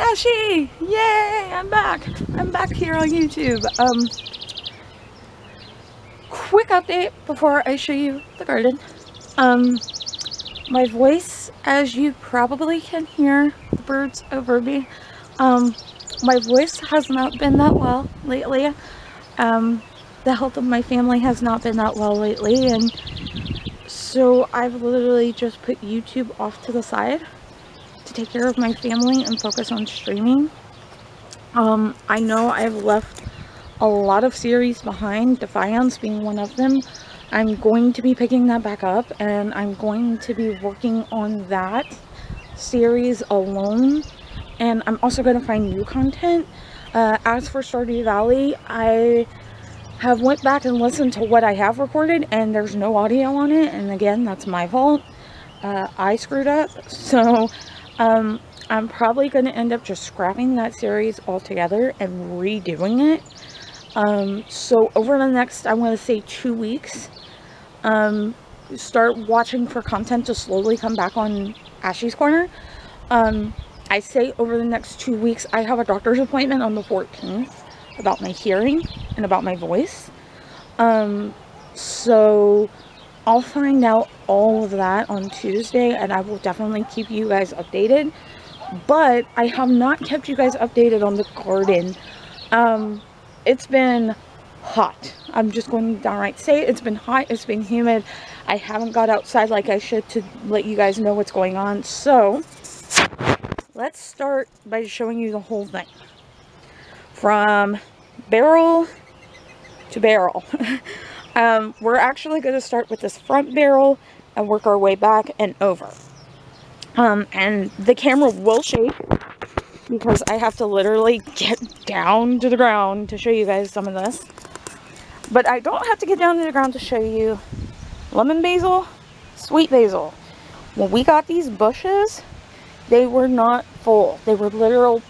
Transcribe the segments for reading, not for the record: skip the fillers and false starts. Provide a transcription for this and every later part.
Ashy! Yay! I'm back. I'm back here on YouTube. Quick update before I show you the garden. My voice, as you probably can hear the birds over me, my voice has not been that well lately. The health of my family has not been that well lately, and so I've literally just put YouTube off to the side to take care of my family and focus on streaming. I know I've left a lot of series behind, Defiance being one of them. I'm going to be picking that back up, and I'm going to be working on that series alone, and I'm also going to find new content. As for Stardew Valley, I have went back and listened to what I have recorded, and there's no audio on it, and again, that's my fault. I screwed up, so I'm probably going to end up just scrapping that series altogether and redoing it. So over the next, I want to say 2 weeks, start watching for content to slowly come back on Ashley's Corner. I say over the next 2 weeks. I have a doctor's appointment on the 14th about my hearing and about my voice. So I'll find out all of that on Tuesday, and I will definitely keep you guys updated. But I have not kept you guys updated on the garden. It's been hot. I'm just going to downright say it. It's been hot. It's been humid. I haven't got outside like I should to let you guys know what's going on. So let's start by showing you the whole thing. From barrel to barrel. We're actually going to start with this front barrel and work our way back and over. And the camera will shake because I have to literally get down to the ground to show you guys some of this. But I don't have to get down to the ground to show you lemon basil, sweet basil. When we got these bushes, they were not full. They were literal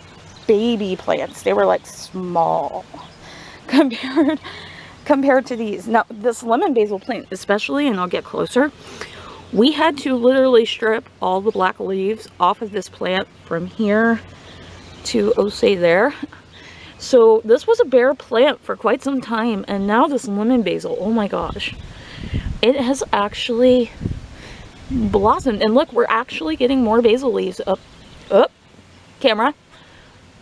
baby plants. They were like small compared to these. Now this lemon basil plant especially, and I'll get closer, we had to literally strip all the black leaves off of this plant from here to, oh, say there. So this was a bare plant for quite some time, and now this lemon basil, oh my gosh, it has actually blossomed. And look, we're actually getting more basil leaves up camera.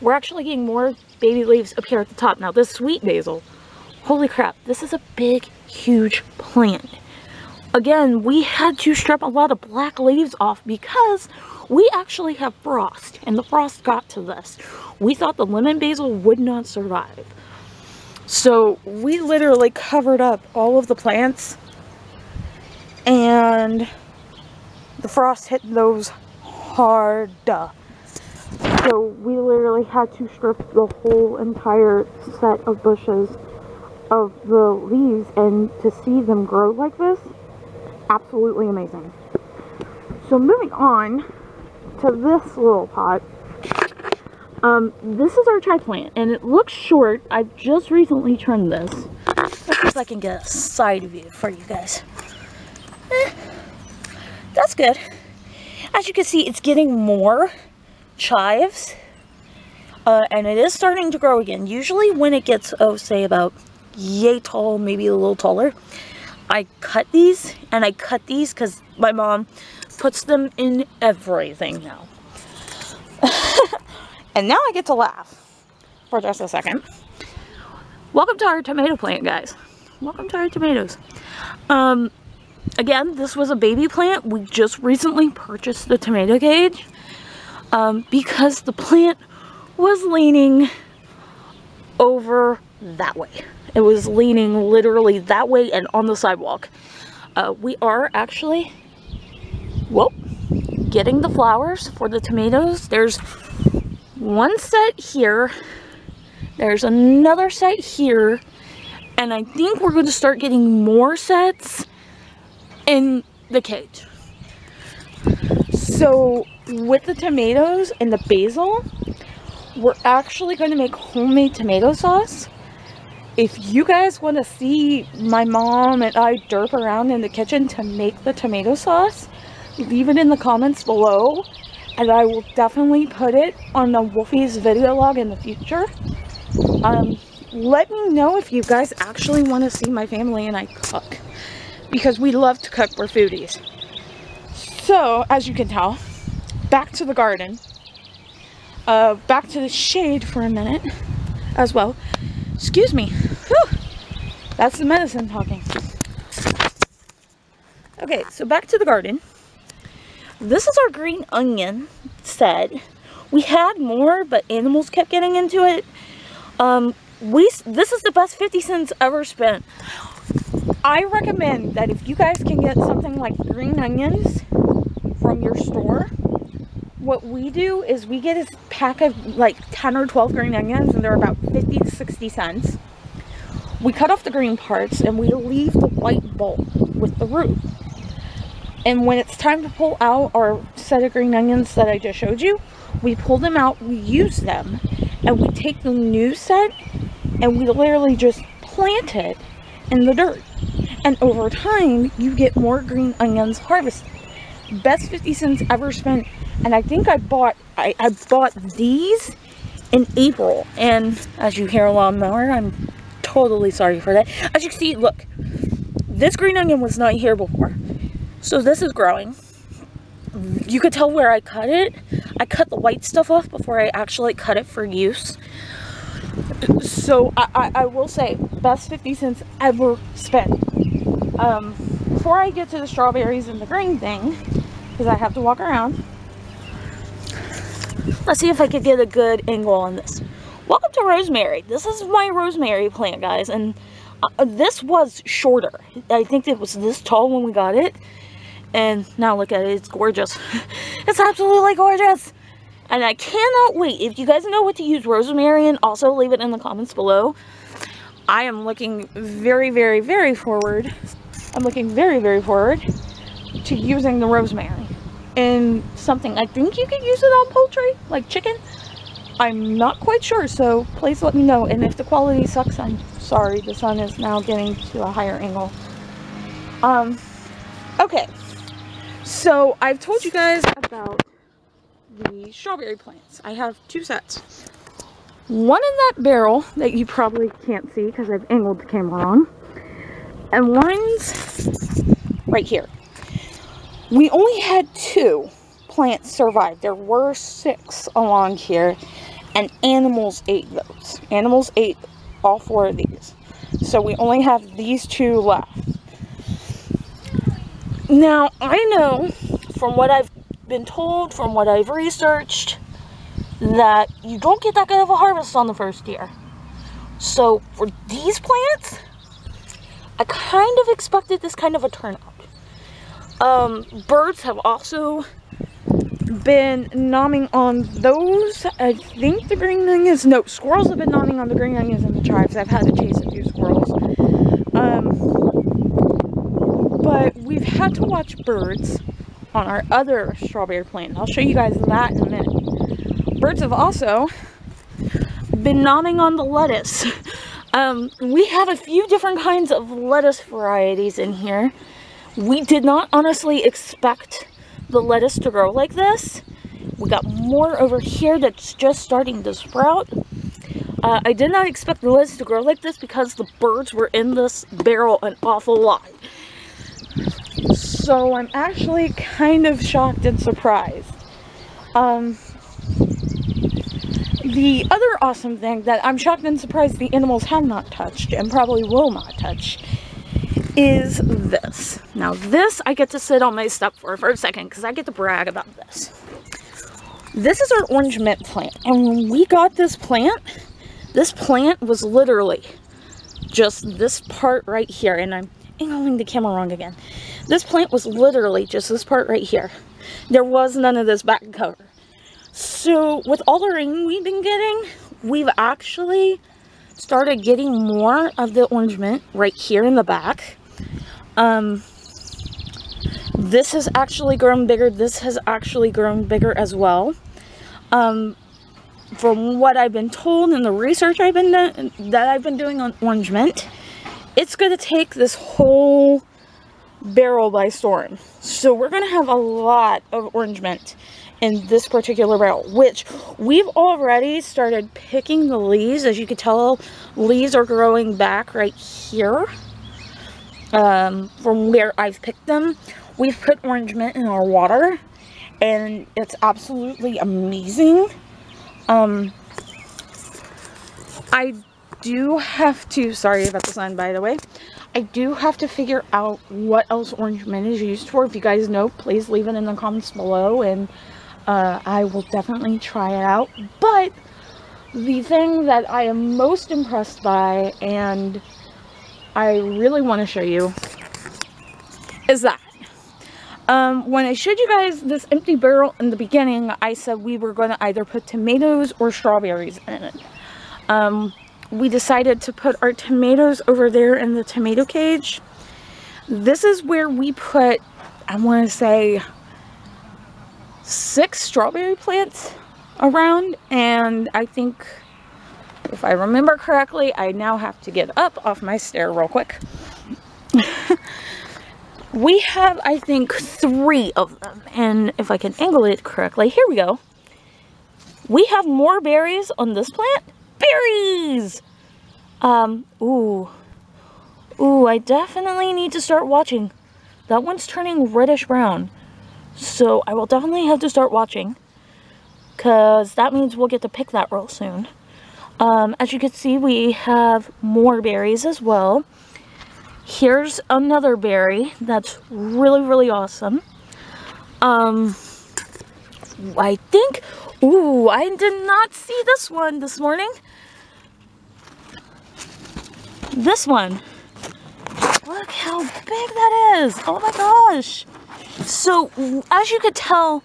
We're actually getting more baby leaves up here at the top. Now this sweet basil, holy crap, this is a big, huge plant. Again, we had to strip a lot of black leaves off because we actually have frost, and the frost got to this. We thought the lemon basil would not survive. So we literally covered up all of the plants, and the frost hit those hard. So we literally had to strip the whole entire set of bushes of the leaves, and to see them grow like this, absolutely amazing. So moving on to this little pot. This is our chai plant, and it looks short. I've just recently trimmed this. Let's see if I can get a side view for you guys. That's good. As you can see, it's getting more chives, and it is starting to grow again. Usually when it gets, oh, say about yay tall, maybe a little taller, I cut these, and I cut these because my mom puts them in everything now. And now I get to laugh for just a second. Welcome to our tomato plant, guys. Welcome to our tomatoes. Again, this was a baby plant. We just recently purchased the tomato cage because the plant was leaning over that way. It was leaning literally that way and on the sidewalk. We are actually, whoa, getting the flowers for the tomatoes. There's one set here. There's another set here. And I think we're going to start getting more sets in the cage. So with the tomatoes and the basil, we're actually going to make homemade tomato sauce. If you guys want to see my mom and I derp around in the kitchen to make the tomato sauce, leave it in the comments below, and I will definitely put it on the Wolfie's video log in the future. Let me know if you guys actually want to see my family and I cook, because we love to cook. We're foodies. So, as you can tell, back to the garden. Back to the shade for a minute as well. Excuse me. Whew. That's the medicine talking. Okay, so back to the garden. This is our green onion set. We had more, but animals kept getting into it. This is the best 50 cents ever spent. I recommend that if you guys can get something like green onions from your store, what we do is we get a pack of like 10 or 12 green onions, and they're about 50 to 60 cents. We cut off the green parts and we leave the white bulb with the root. And when it's time to pull out our set of green onions that I just showed you, we pull them out, we use them, and we take the new set and we literally just plant it in the dirt. And over time, you get more green onions harvested. Best 50 cents ever spent. And I think I bought these in April. And as you hear a lawnmower, I'm totally sorry for that. As you can see, look, this green onion was not here before. So this is growing. You could tell where I cut it. I cut the white stuff off before I actually cut it for use. So I will say, best 50 cents ever spent. Before I get to the strawberries and the green thing, because I have to walk around, let's see if I could get a good angle on this. Welcome to rosemary. This is my rosemary plant, guys, and this was shorter. I think it was this tall when we got it, and now look at it. It's gorgeous. It's absolutely gorgeous. And I cannot wait. If you guys know what to use rosemary in, also leave it in the comments below. I am looking very, very, very forward. I'm looking very, very forward to using the rosemary in something. I think you could use it on poultry, like chicken. I'm not quite sure, so please let me know. And if the quality sucks, I'm sorry. The sun is now getting to a higher angle. Okay. So I've told you guys about the strawberry plants. I have two sets. One in that barrel that you probably can't see because I've angled the camera on. And one's right here. We only had 2 plants survive. There were 6 along here, and animals ate those. Animals ate all 4 of these. So we only have these 2 left. Now, I know from what I've been told, from what I've researched, that you don't get that good of a harvest on the first year. So for these plants, I kind of expected this kind of a turnout. Birds have also been nomming on those. I think the green onions, no, squirrels have been nomming on the green onions in the chives. I've had to chase a few squirrels. But we've had to watch birds on our other strawberry plant. I'll show you guys that in a minute. Birds have also been nomming on the lettuce. We have a few different kinds of lettuce varieties in here. We did not honestly expect the lettuce to grow like this. We got more over here that's just starting to sprout. I did not expect the lettuce to grow like this because the birds were in this barrel an awful lot. So I'm actually kind of shocked and surprised. The other awesome thing that I'm shocked and surprised the animals have not touched and probably will not touch is this. Now this I get to sit on my step for a second because I get to brag about this. This is our orange mint plant, and when we got this plant was literally just this part right here, and I'm angling the camera wrong again. This plant was literally just this part right here. There was none of this back cover. So with all the rain we've been getting, we've actually started getting more of the orange mint right here in the back. This has actually grown bigger. This has actually grown bigger as well. From what I've been told and the research I've been doing on orange mint, it's going to take this whole barrel by storm. So we're going to have a lot of orange mint. in this particular barrel, which we've already started picking the leaves. As you can tell, leaves are growing back right here from where I've picked them. We've put orange mint in our water, and it's absolutely amazing. I do have to, sorry about the sun, by the way. I do have to figure out what else orange mint is used for. If you guys know, please leave it in the comments below, and I will definitely try it out. But the thing that I am most impressed by, and I really want to show you, is that when I showed you guys this empty barrel in the beginning, I said we were going to either put tomatoes or strawberries in it. We decided to put our tomatoes over there in the tomato cage. This is where we put, I want to say, 6 strawberry plants around, and I think, if I remember correctly, I now have to get up off my stair real quick. We have, I think, 3 of them, and if I can angle it correctly, here we go. We have more berries on this plant. Berries! Ooh, I definitely need to start watching. That one's turning reddish brown, so I will definitely have to start watching, because that means we'll get to pick that real soon. As you can see, we have more berries as well. Here's another berry that's really, really awesome. I think, ooh, I did not see this one this morning. This one. Look how big that is. Oh my gosh. So, as you could tell,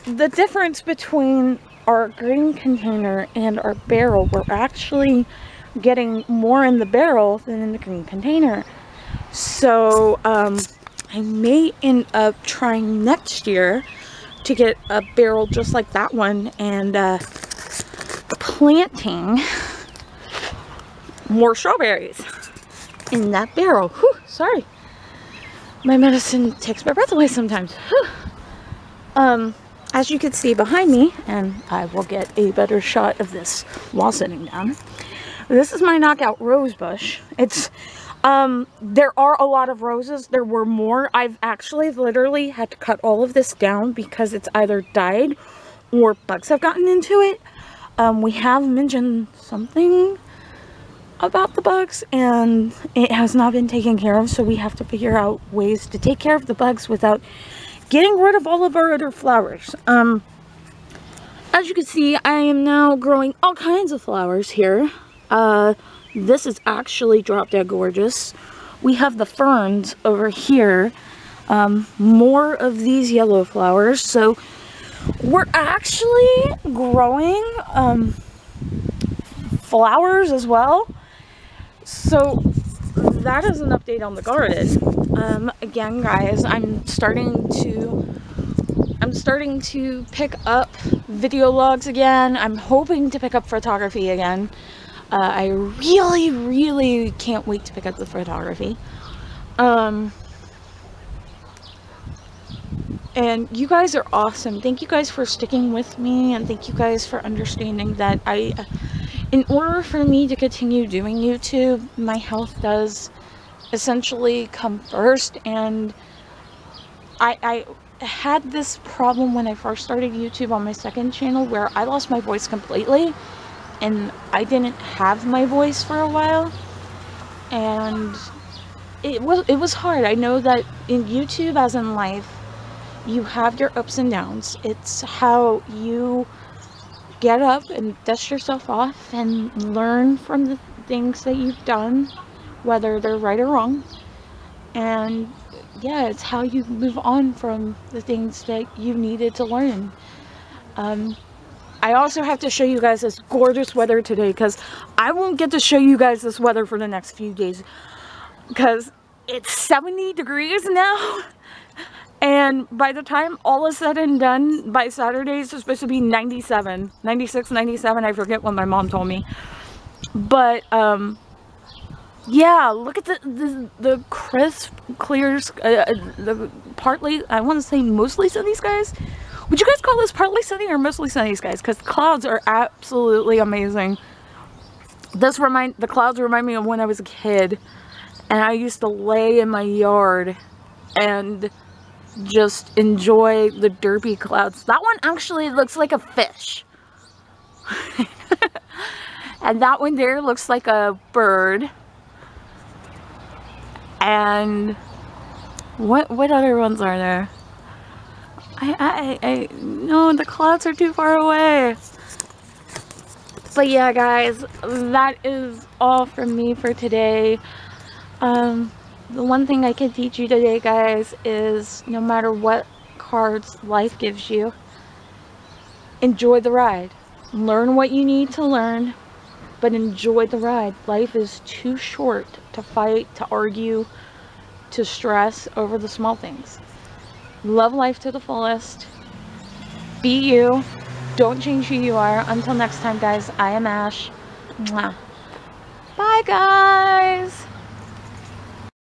the difference between our green container and our barrel, we're actually getting more in the barrel than in the green container. So, I may end up trying next year to get a barrel just like that one and planting more strawberries in that barrel. Whew, sorry. My medicine takes my breath away sometimes. Whew. As you can see behind me, and I will get a better shot of this while sitting down. This is my knockout rose bush. It's, there are a lot of roses. There were more. I've actually literally had to cut all of this down because it's either died or bugs have gotten into it. We have mentioned something about the bugs, and it has not been taken care of, so we have to figure out ways to take care of the bugs without getting rid of all of our other flowers. As you can see, I am now growing all kinds of flowers here. This is actually drop dead gorgeous. We have the ferns over here, more of these yellow flowers, so we're actually growing flowers as well. So that is an update on the garden. Again, guys, I'm starting to pick up video logs again. I'm hoping to pick up photography again. I really can't wait to pick up the photography. And you guys are awesome. Thank you guys for sticking with me, and thank you guys for understanding that in order for me to continue doing YouTube, my health does essentially come first. And I had this problem when I first started YouTube on my second channel where I lost my voice completely, and I didn't have my voice for a while, and it was hard. I know that in YouTube, as in life, you have your ups and downs. It's how you get up and dust yourself off and learn from the things that you've done, whether they're right or wrong. And yeah, it's how you move on from the things that you needed to learn. I also have to show you guys this gorgeous weather today, because I won't get to show you guys this weather for the next few days, because it's 70 degrees now. And by the time all is said and done, by Saturday, it's supposed to be 97, 96, 97. I forget what my mom told me. But, yeah, look at the crisp, clear, partly, I want to say mostly sunny skies. Would you guys call this partly sunny or mostly sunny, guys? Because the clouds are absolutely amazing. The clouds remind me of when I was a kid, and I used to lay in my yard and just enjoy the derpy clouds. That one actually looks like a fish. And that one there looks like a bird. And what other ones are there? No, the clouds are too far away. But yeah, guys, that is all from me for today. The one thing I can teach you today, guys, is no matter what cards life gives you, enjoy the ride. Learn what you need to learn, but enjoy the ride. Life is too short to fight, to argue, to stress over the small things. Love life to the fullest. Be you. Don't change who you are. Until next time, guys, I am Ash. Mwah. Bye, guys.